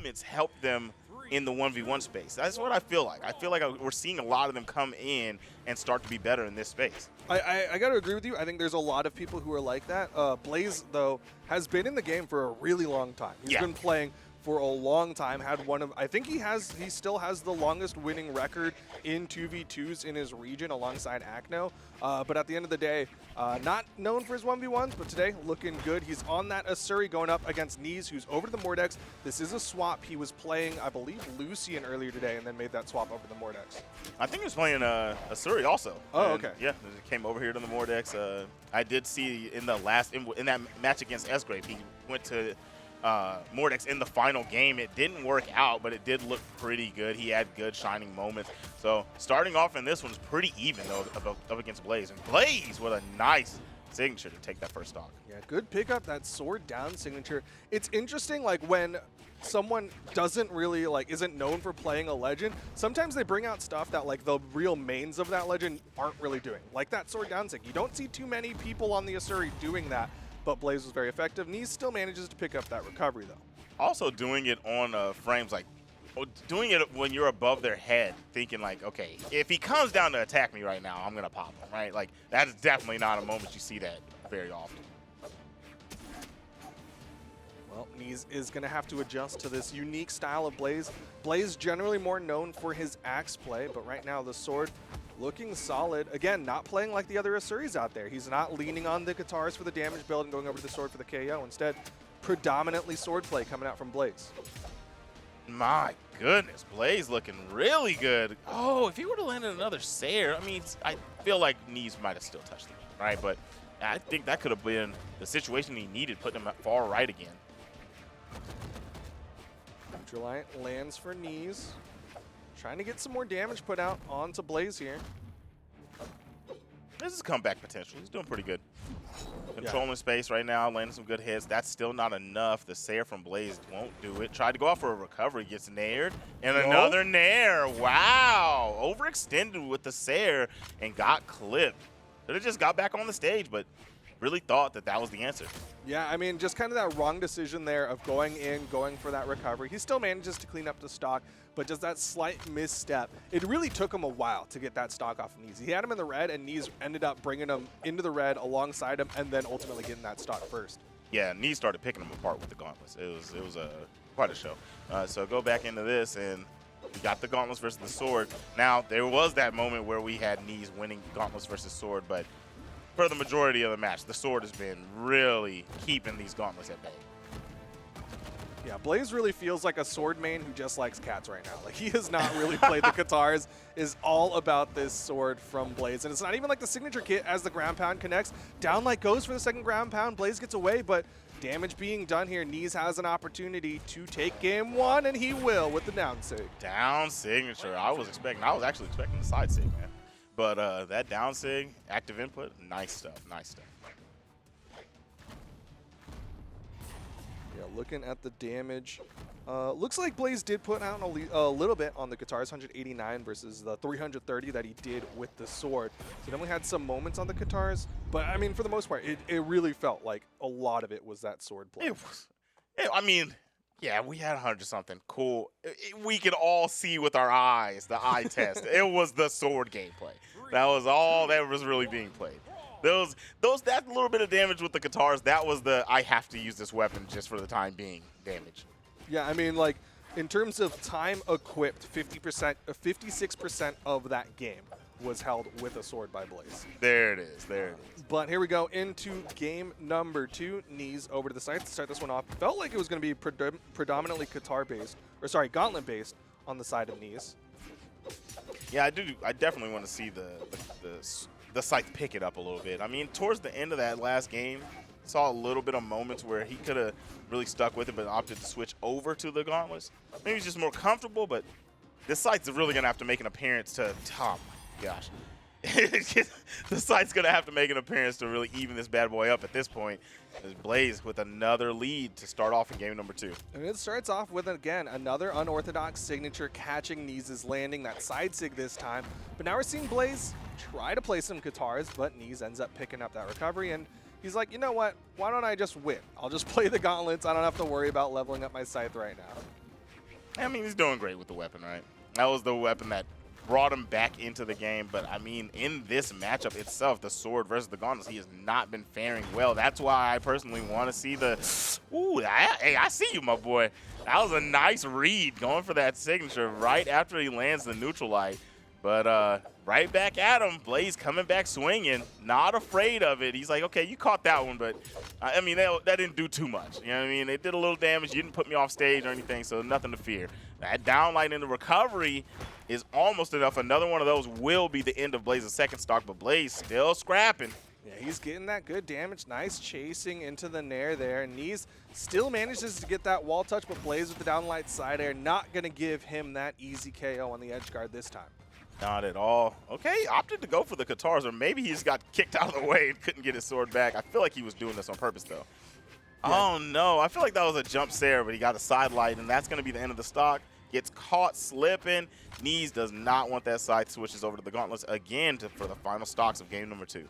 movements help them in the 1v1 space. That's what I feel like. I feel like we're seeing a lot of them come in and start to be better in this space. I got to agree with you. I think there's a lot of people who are like that. Blaze, though, has been in the game for a really long time. He's been playing for a long time. Had one of, I think he still has the longest winning record in 2v2s in his region alongside Acno. But at the end of the day, not known for his 1v1s, but today looking good. He's on that Asuri going up against Neeze, who's over to the Mordex. This is a swap. He was playing, I believe, Lucian earlier today and then made that swap over to the Mordex. I think he was playing Asuri also. Oh, and okay. Yeah, he came over here to the Mordex. I did see in the last, in that match against Esgrave, he went to Mordex in the final game. It didn't work out, but it did look pretty good. He had good shining moments. So starting off in this one's pretty even, though, up against Blaze. And Blaze with a nice signature to take that first stock. Yeah, good pickup, that sword down signature. It's interesting, like, when someone doesn't really, like, isn't known for playing a legend, sometimes they bring out stuff that, like, the real mains of that legend aren't really doing. Like that sword down sig. You don't see too many people on the Asuri doing that, but Blaze was very effective. Neeze still manages to pick up that recovery, though. Also doing it on frames, like, doing it when you're above their head, thinking like, okay, if he comes down to attack me right now, I'm going to pop him, right? Like, that's definitely not a moment you see that very often. Well, Neeze is going to have to adjust to this unique style of Blaze. Blaze generally more known for his axe play, but right now the sword looking solid. Again, not playing like the other Asuris out there. He's not leaning on the guitars for the damage build and going over to the sword for the KO. Instead, predominantly sword play coming out from Blaze. My goodness, Blaze looking really good. Oh, if he would have landed another Sayer, I mean, I feel like Neeze might have still touched him, right? But I think that could have been the situation he needed, putting him far right again. Ultralight lands for Neeze. Trying to get some more damage put out onto Blaze here. This is comeback potential. He's doing pretty good. Controlling space right now, landing some good hits. That's still not enough. The Sayer from Blaze won't do it. Tried to go out for a recovery, gets naired. And another nair. Wow. Overextended with the Sayer and got clipped. Could have just got back on the stage, but really thought that that was the answer. Yeah, I mean, just kind of that wrong decision there of going in, going for that recovery. He still manages to clean up the stock, but just that slight misstep. It really took him a while to get that stock off of Neeze. He had him in the red, and Neeze ended up bringing him into the red alongside him, and then ultimately getting that stock first. Yeah, Neeze started picking him apart with the gauntlets. It was quite a show. So go back into this, and we got the gauntlets versus the sword. Now, there was that moment where we had Neeze winning gauntlets versus sword, but for the majority of the match, the sword has been really keeping these gauntlets at bay. Yeah, Blaze really feels like a sword main who just likes cats right now. Like, he has not really played the guitars, is all about this sword from Blaze. And it's not even like the signature kit as the ground pound connects. Downlight goes for the second ground pound. Blaze gets away, but damage being done here. Neeze has an opportunity to take game one, and he will with the down sig. Down signature. I was actually expecting the side sig, man. But that down sig, active input, nice stuff, nice stuff. Yeah, looking at the damage, looks like Blaze did put out a little bit on the guitars, 189 versus the 330 that he did with the sword. So then we had some moments on the guitars, but I mean, for the most part, it really felt like a lot of it was that sword play. I mean, yeah, we had 100-something. Cool. We could all see with our eyes, the eye test. It was the sword gameplay. That was all that was really being played. That little bit of damage with the guitars, that was the I have to use this weapon just for the time being damage. Yeah, I mean, like, in terms of time equipped, 56% of that game was held with a sword by Blaze. There it is. There it is. But here we go into game number 2. Neeze over to the side to start this one off. Felt like it was going to be predominantly gauntlet-based on the side of Neeze. Yeah, I definitely want to see the Scythe pick it up a little bit. I mean, towards the end of that last game, saw a little bit of moments where he could have really stuck with it, but opted to switch over to the gauntlets. Maybe he's just more comfortable, but this Scythe's really going to have to make an appearance to, oh my gosh. The Scythe's going to have to make an appearance to really even this bad boy up at this point. There's Blaze with another lead to start off in game number 2. And it starts off with, again, another unorthodox signature catching Neeze's landing, that side sig this time. But now we're seeing Blaze try to play some guitars, but Neeze ends up picking up that recovery, and he's like, you know what, why don't I just win? I'll just play the gauntlets. I don't have to worry about leveling up my Scythe right now. I mean, he's doing great with the weapon, right? That was the weapon that brought him back into the game. But, I mean, in this matchup itself, the sword versus the gauntlets, he has not been faring well. That's why I personally want to see the – ooh, hey, I see you, my boy. That was a nice read going for that signature right after he lands the neutral light. But right back at him, Blaze coming back swinging, not afraid of it. He's like, okay, you caught that one, but I mean, that didn't do too much. You know what I mean? It did a little damage. You didn't put me off stage or anything, so nothing to fear. That down light in the recovery is almost enough. Another one of those will be the end of Blaze's second stock, but Blaze still scrapping. Yeah, he's getting that good damage. Nice chasing into the nair there. Neeze still manages to get that wall touch, but Blaze with the down light side air, not going to give him that easy KO on the edge guard this time. Not at all. Okay, opted to go for the Katars, or maybe he just got kicked out of the way and couldn't get his sword back. I feel like he was doing this on purpose, though. Yeah. Oh, no. I feel like that was a jump Sarah, but he got a side light, and that's going to be the end of the stock. Gets caught slipping. Neeze does not want that side, switches over to the gauntlets again for the final stocks of game number 2.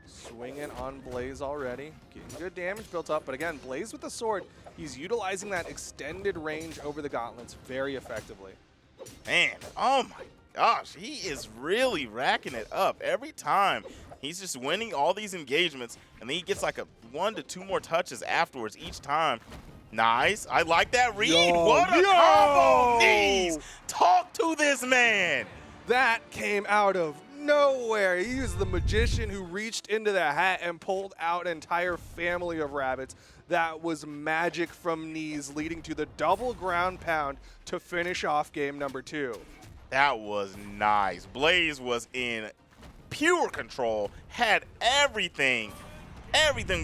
Swinging on Blaze already. Getting good damage built up, but again, Blaze with the sword, he's utilizing that extended range over the gauntlets very effectively. Man, oh my gosh, he is really racking it up every time. He's just winning all these engagements, and then he gets like 1 to 2 more touches afterwards each time. Nice. I like that read. What a combo, Neeze. Talk to this man. That came out of nowhere. He was the magician who reached into the hat and pulled out an entire family of rabbits. That was magic from Neeze, leading to the double ground pound to finish off game number 2. That was nice. Blaze was in pure control, had everything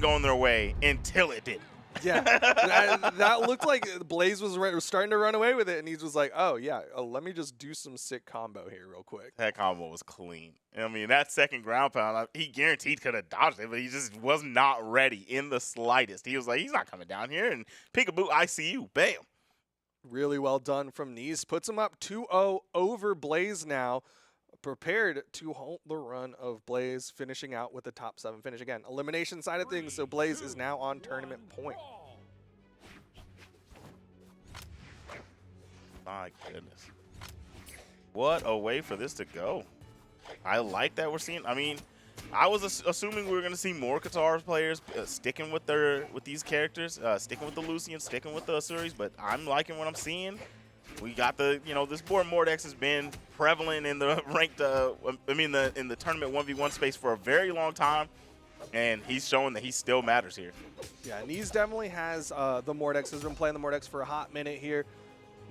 going their way until it didn't. Yeah, that looked like Blaze was starting to run away with it, and he was like, oh, yeah, let me just do some sick combo here real quick. That combo was clean. I mean, that second ground pound, he guaranteed could have dodged it, but he just was not ready in the slightest. He was like, he's not coming down here, and peekaboo, I see you. Bam. Really well done from Neeze. Puts him up 2-0 over Blaze now. Prepared to halt the run of Blaze, finishing out with the top 7 finish. Again, elimination side of things, so Blaze is now on tournament point. My goodness. What a way for this to go. I like that we're seeing. I mean, I was assuming we were going to see more Katars players sticking with these characters, sticking with the Lucians, sticking with the Asuris, but I'm liking what I'm seeing. We got this board Mordex has been prevalent in the ranked, in the tournament 1v1 space for a very long time, and he's showing that he still matters here. Yeah, Neeze definitely has the Mordex, has been playing the Mordex for a hot minute here.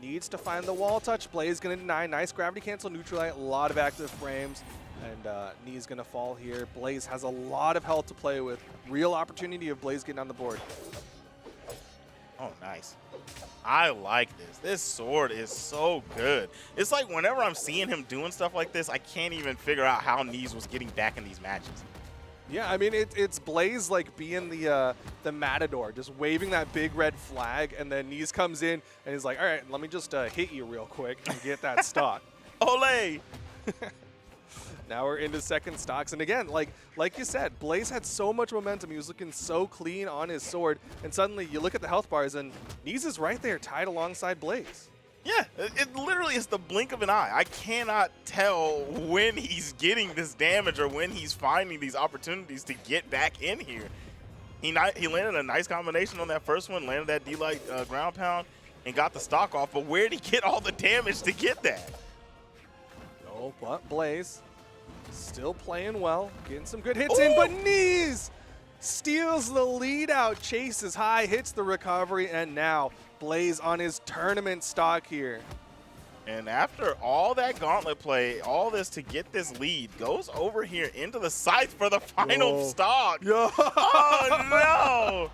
Needs to find the wall touch. Blaze going to deny. Nice gravity cancel neutralite, a lot of active frames, and Neeze going to fall here. Blaze has a lot of health to play with. Real opportunity of Blaze getting on the board. Oh, nice. I like this. This sword is so good. It's like whenever I'm seeing him doing stuff like this, I can't even figure out how Neeze was getting back in these matches. Yeah, I mean, it's Blaze like being the Matador, just waving that big red flag, and then Neeze comes in and he's like, all right, let me just hit you real quick and get that stock. Ole! Now we're into second stocks, and again, like you said, Blaze had so much momentum. He was looking so clean on his sword, and suddenly you look at the health bars, and Neeze is right there, tied alongside Blaze. Yeah, it literally is the blink of an eye. I cannot tell when he's getting this damage or when he's finding these opportunities to get back in here. He landed a nice combination on that first one, landed that D-Light ground pound, and got the stock off, but where did he get all the damage to get that? No, but Blaze still playing well, getting some good hits in, but Neeze steals the lead out, chases high, hits the recovery, and now Blaze on his tournament stock here. And after all that gauntlet play, all this to get this lead, goes over here into the scythe for the final stock. Yo. Oh, no.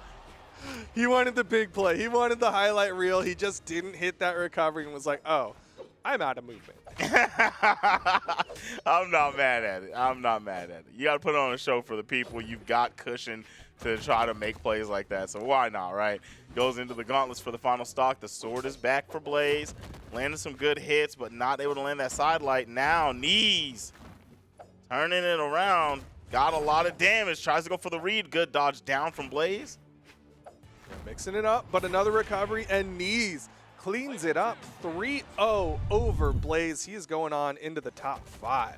He wanted the big play. He wanted the highlight reel. He just didn't hit that recovery and was like, oh, I'm out of movement. I'm not mad at it. I'm not mad at it. You got to put on a show for the people. You've got cushion to try to make plays like that, so why not, right? Goes into the gauntlets for the final stock. The sword is back for Blaze. Landed some good hits, but not able to land that side light. Now Neeze turning it around. Got a lot of damage. Tries to go for the read. Good dodge down from Blaze. Mixing it up, but another recovery, and Neeze cleans it up 3-0 over Blaze. He is going on into the top 5.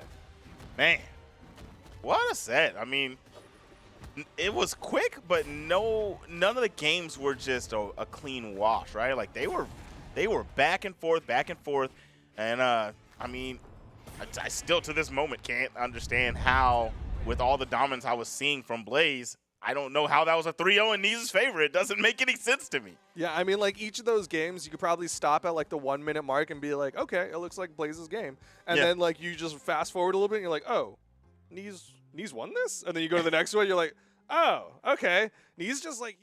Man, what a set. I mean, it was quick, but none of the games were just a clean wash, right? Like they were back and forth, and I mean, I still to this moment can't understand how, with all the dominance I was seeing from Blaze, I don't know how that was a 3-0 in Neeze's favor. It doesn't make any sense to me. Yeah, I mean, like each of those games, you could probably stop at like the 1 minute mark and be like, okay, it looks like Blaze's game. And then like you just fast forward a little bit and you're like, oh, Neeze won this? And then you go to the next one, you're like, oh, okay. Neeze just like